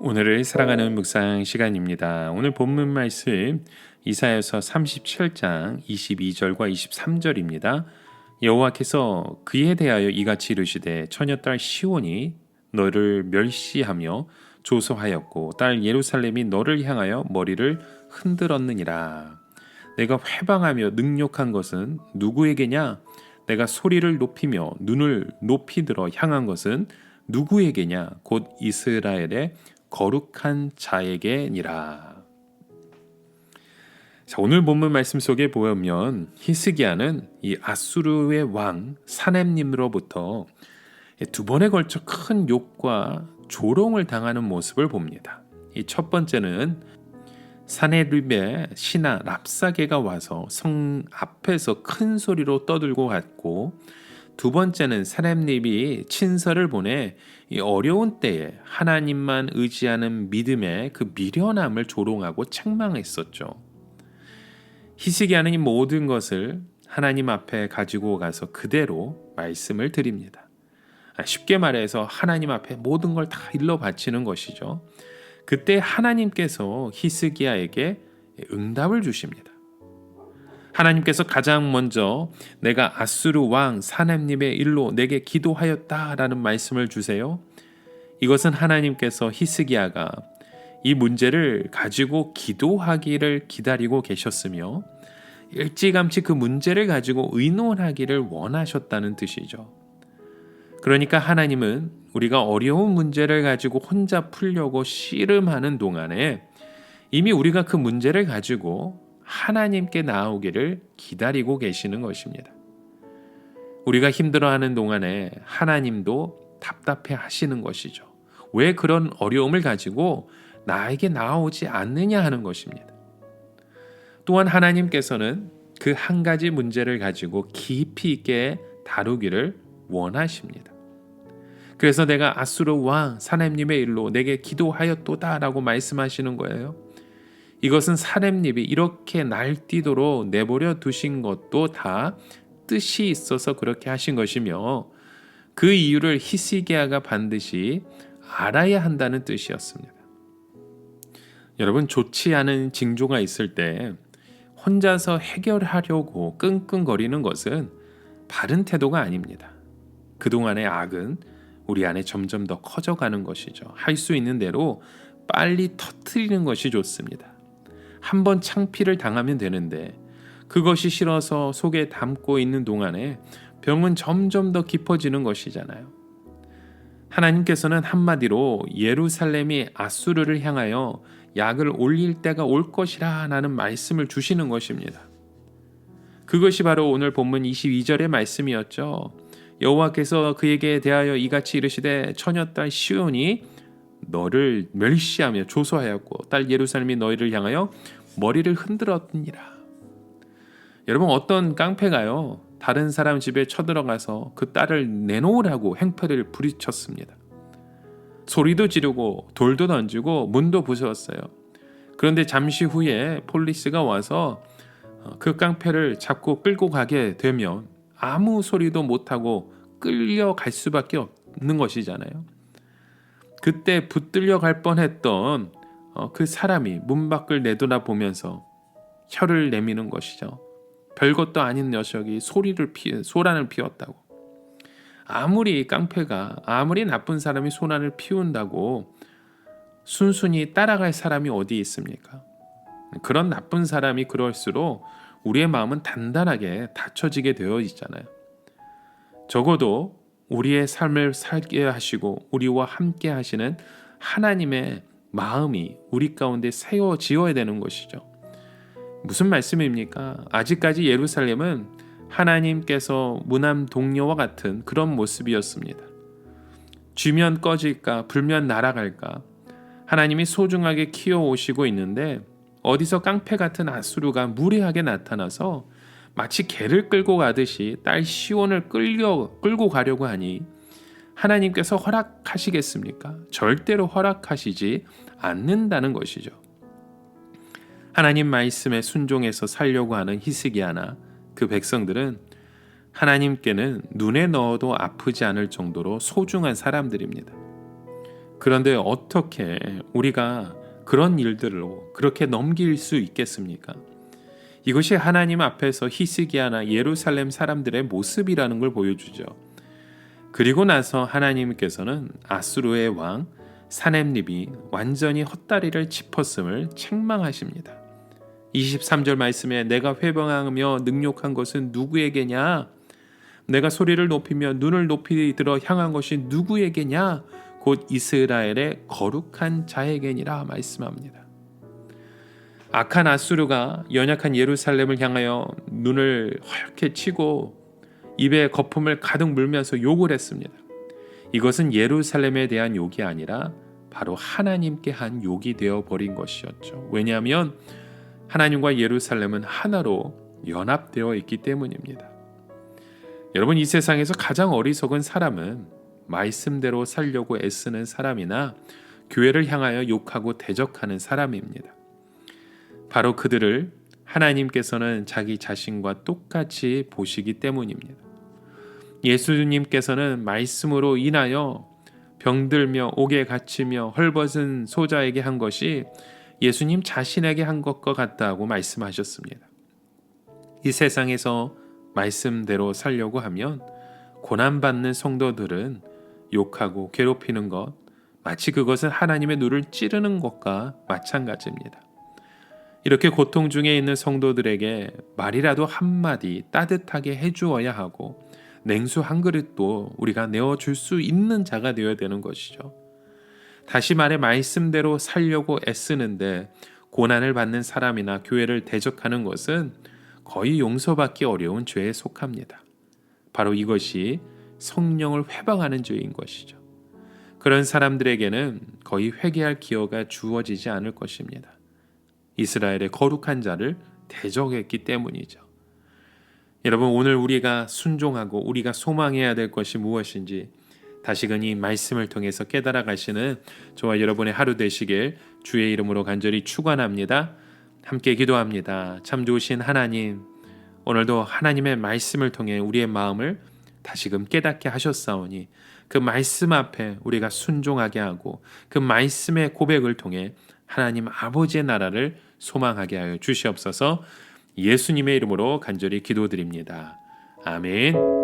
오늘을 살아가는 묵상 시간입니다. 오늘 본문 말씀 이사야서 37장 22절과 23절입니다. 여호와께서 그에 대하여 이같이 이르시되 처녀딸 시온이 너를 멸시하며 조소하였고 딸 예루살렘이 너를 향하여 머리를 흔들었느니라. 내가 회방하며 능욕한 것은 누구에게냐? 내가 소리를 높이며 눈을 높이 들어 향한 것은 누구에게냐? 곧 이스라엘의 거룩한 자에게니라. 자, 오늘 본문 말씀 속에 보면 히스기야는 이 아수르의 왕 사넴님으로부터 두 번에 걸쳐 큰 욕과 조롱을 당하는 모습을 봅니다. 이 첫 번째는 사네립의 신하 랍사게가 와서 성 앞에서 큰 소리로 떠들고 갔고, 두 번째는 사넴립이 친서를 보내 이 어려운 때에 하나님만 의지하는 믿음의 그 미련함을 조롱하고 책망했었죠. 히스기야는 이 모든 것을 하나님 앞에 가지고 가서 그대로 말씀을 드립니다. 쉽게 말해서 하나님 앞에 모든 걸 다 일러 바치는 것이죠. 그때 하나님께서 히스기야에게 응답을 주십니다. 하나님께서 가장 먼저 내가 아수르 왕 사넴님의 일로 내게 기도하였다라는 말씀을 주세요. 이것은 하나님께서 히스기야가 이 문제를 가지고 기도하기를 기다리고 계셨으며 일찌감치 그 문제를 가지고 의논하기를 원하셨다는 뜻이죠. 그러니까 하나님은 우리가 어려운 문제를 가지고 혼자 풀려고 씨름하는 동안에 이미 우리가 그 문제를 가지고 하나님께 나오기를 기다리고 계시는 것입니다. 우리가 힘들어하는 동안에 하나님도 답답해 하시는 것이죠. 왜 그런 어려움을 가지고 나에게 나오지 않느냐 하는 것입니다. 또한 하나님께서는 그 한 가지 문제를 가지고 깊이 있게 다루기를 원하십니다. 그래서 내가 아수르 왕 사넴님의 일로 내게 기도하였도다 라고 말씀하시는 거예요. 이것은 사렘립이 이렇게 날뛰도록 내버려 두신 것도 다 뜻이 있어서 그렇게 하신 것이며 그 이유를 히스기야가 반드시 알아야 한다는 뜻이었습니다. 여러분, 좋지 않은 징조가 있을 때 혼자서 해결하려고 끙끙거리는 것은 바른 태도가 아닙니다. 그동안의 악은 우리 안에 점점 더 커져가는 것이죠. 할 수 있는 대로 빨리 터뜨리는 것이 좋습니다. 한번 창피를 당하면 되는데 그것이 싫어서 속에 담고 있는 동안에 병은 점점 더 깊어지는 것이잖아요. 하나님께서는 한마디로 예루살렘이 아수르를 향하여 약을 올릴 때가 올 것이라 라는 말씀을 주시는 것입니다. 그것이 바로 오늘 본문 22절의 말씀이었죠. 여호와께서 그에게 대하여 이같이 이르시되 처녀딸 시온이 너를 멸시하며 조소하였고 딸 예루살렘이 너희를 향하여 머리를 흔들었느니라. 여러분, 어떤 깡패가요 다른 사람 집에 쳐들어가서 그 딸을 내놓으라고 행패를 부리쳤습니다. 소리도 지르고 돌도 던지고 문도 부수었어요. 그런데 잠시 후에 폴리스가 와서 그 깡패를 잡고 끌고 가게 되면 아무 소리도 못하고 끌려갈 수밖에 없는 것이잖아요. 그때 붙들려 갈 뻔했던 그 사람이 문 밖을 내돌아보면서 혀를 내미는 것이죠. 별것도 아닌 녀석이 소란을 피웠다고. 아무리 깡패가, 아무리 나쁜 사람이 소란을 피운다고 순순히 따라갈 사람이 어디 있습니까? 그런 나쁜 사람이 그럴수록 우리의 마음은 단단하게 닫혀지게 되어 있잖아요. 적어도 우리의 삶을 살게 하시고 우리와 함께 하시는 하나님의 마음이 우리 가운데 세워지어야 되는 것이죠. 무슨 말씀입니까? 아직까지 예루살렘은 하나님께서 무남 동료와 같은 그런 모습이었습니다. 쥐면 꺼질까 불면 날아갈까 하나님이 소중하게 키워오시고 있는데 어디서 깡패 같은 아수르가 무례하게 나타나서 마치 개를 끌고 가듯이 딸 시온을 끌고 가려고 하니 하나님께서 허락하시겠습니까? 절대로 허락하시지 않는다는 것이죠. 하나님 말씀에 순종해서 살려고 하는 히스기야나 그 백성들은 하나님께는 눈에 넣어도 아프지 않을 정도로 소중한 사람들입니다. 그런데 어떻게 우리가 그런 일들로 그렇게 넘길 수 있겠습니까? 이것이 하나님 앞에서 히스기야나 예루살렘 사람들의 모습이라는 걸 보여주죠. 그리고 나서 하나님께서는 아수르의 왕 사넴립이 완전히 헛다리를 짚었음을 책망하십니다. 23절 말씀에 내가 회방하며 능욕한 것은 누구에게냐? 내가 소리를 높이며 눈을 높이 들어 향한 것이 누구에게냐? 곧 이스라엘의 거룩한 자에게니라 말씀합니다. 악한 아수르가 연약한 예루살렘을 향하여 눈을 허옇게 치고 입에 거품을 가득 물면서 욕을 했습니다. 이것은 예루살렘에 대한 욕이 아니라 바로 하나님께 한 욕이 되어버린 것이었죠. 왜냐하면 하나님과 예루살렘은 하나로 연합되어 있기 때문입니다. 여러분, 이 세상에서 가장 어리석은 사람은 말씀대로 살려고 애쓰는 사람이나 교회를 향하여 욕하고 대적하는 사람입니다. 바로 그들을 하나님께서는 자기 자신과 똑같이 보시기 때문입니다. 예수님께서는 말씀으로 인하여 병들며 옥에 갇히며 헐벗은 소자에게 한 것이 예수님 자신에게 한 것과 같다고 말씀하셨습니다. 이 세상에서 말씀대로 살려고 하면 고난받는 성도들은 욕하고 괴롭히는 것, 마치 그것은 하나님의 눈을 찌르는 것과 마찬가지입니다. 이렇게 고통 중에 있는 성도들에게 말이라도 한마디 따뜻하게 해주어야 하고 냉수 한 그릇도 우리가 내어줄 수 있는 자가 되어야 되는 것이죠. 다시 말해 말씀대로 살려고 애쓰는데 고난을 받는 사람이나 교회를 대적하는 것은 거의 용서받기 어려운 죄에 속합니다. 바로 이것이 성령을 회방하는 죄인 것이죠. 그런 사람들에게는 거의 회개할 기회가 주어지지 않을 것입니다. 이스라엘의 거룩한 자를 대적했기 때문이죠. 여러분, 오늘 우리가 순종하고 우리가 소망해야 될 것이 무엇인지 다시금 이 말씀을 통해서 깨달아 가시는 저와 여러분의 하루 되시길 주의 이름으로 간절히 축원합니다. 함께 기도합니다. 참 좋으신 하나님, 오늘도 하나님의 말씀을 통해 우리의 마음을 다시금 깨닫게 하셨사오니 그 말씀 앞에 우리가 순종하게 하고 그 말씀의 고백을 통해 하나님 아버지의 나라를 소망하게 하여 주시옵소서. 예수님의 이름으로 간절히 기도드립니다. 아멘.